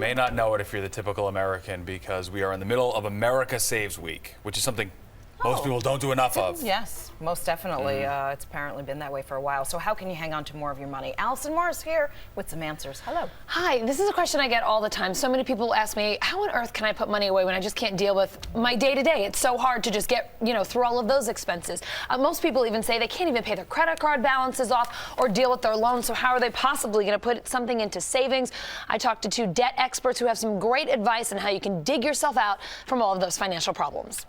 may not know it if you're the typical American, because we are in the middle of America Saves Week, which is something most people don't do enough of. Yes, most definitely. It's apparently been that way for a while. So how can you hang on to more of your money? Allison Morris here with some answers. Hello. Hi, this is a question I get all the time. So many people ask me, how on earth can I put money away when I just can't deal with my day-to-day? It's so hard to just get, through all of those expenses. Most people even say they can't even pay their credit card balances off or deal with their loans. So how are they possibly going to put something into savings? I talked to two debt experts who have some great advice on how you can dig yourself out from all of those financial problems.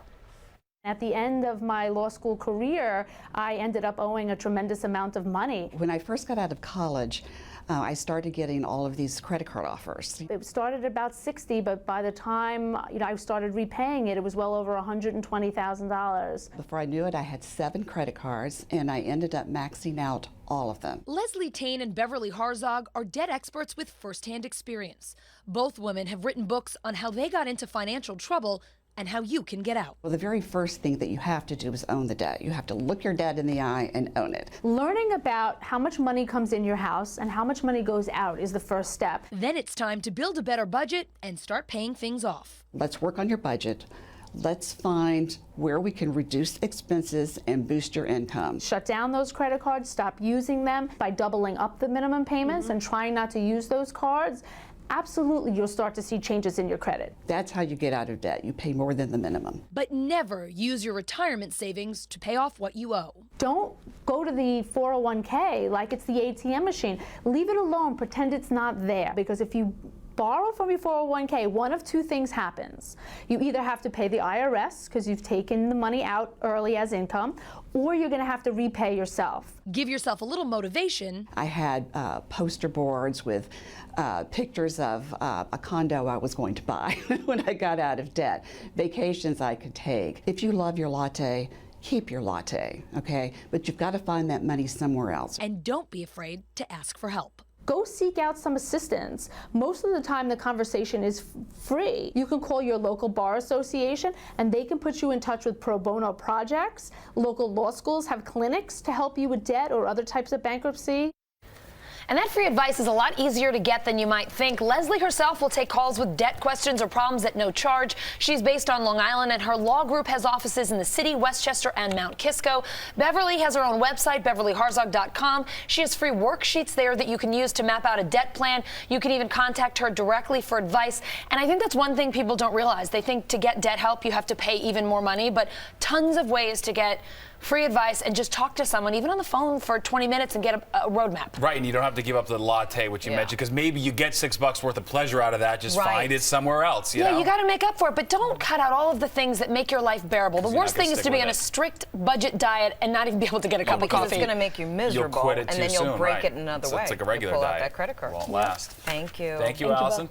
At the end of my law school career, I ended up owing a tremendous amount of money. When I first got out of college, I started getting all of these credit card offers. It started at about 60, but by the time I started repaying it, it was well over $120,000. Before I knew it, I had 7 credit cards, and I ended up maxing out all of them. Leslie Tayne and Beverly Harzog are debt experts with firsthand experience. Both women have written books on how they got into financial trouble and how you can get out. Well, the very first thing that you have to do is own the debt. You have to look your debt in the eye and own it. Learning about how much money comes in your house and how much money goes out is the first step. Then it's time to build a better budget and start paying things off. Let's work on your budget. Let's find where we can reduce expenses and boost your income. Shut down those credit cards, stop using them by doubling up the minimum payments and trying not to use those cards. Absolutely, you'll start to see changes in your credit. That's how you get out of debt. You pay more than the minimum. But never use your retirement savings to pay off what you owe. Don't go to the 401k like it's the ATM machine. Leave it alone, pretend it's not there. Because if you borrow from your 401k, one of two things happens. You either have to pay the IRS because you've taken the money out early as income, or you're going to have to repay yourself. Give yourself a little motivation. I had poster boards with pictures of a condo I was going to buy when I got out of debt, vacations I could take. If you love your latte, keep your latte, okay? But you've got to find that money somewhere else. And don't be afraid to ask for help. Go seek out some assistance. Most of the time the conversation is free. You can call your local bar association and they can put you in touch with pro bono projects. Local law schools have clinics to help you with debt or other types of bankruptcy. And that free advice is a lot easier to get than you might think. Leslie herself will take calls with debt questions or problems at no charge. She's based on Long Island, and her law group has offices in the city, Westchester, and Mount Kisco. Beverly has her own website, beverlyharzog.com. She has free worksheets there that you can use to map out a debt plan. You can even contact her directly for advice. And I think that's one thing people don't realize. They think to get debt help, you have to pay even more money, but tons of ways to get free advice and just talk to someone, even on the phone for 20 minutes and get a roadmap. Right, and you don't have to give up the latte, which you mentioned, because maybe you get $6 worth of pleasure out of that. Just find it somewhere else, you know? You got to make up for it, but don't cut out all of the things that make your life bearable. The worst thing is to be on a strict budget diet and not even be able to get a cup of coffee. It's going to make you miserable, You'll quit it and then you'll break it another way. It's like a regular you pull diet. out that credit card. Won't last. Thank you. Thank you, Allison.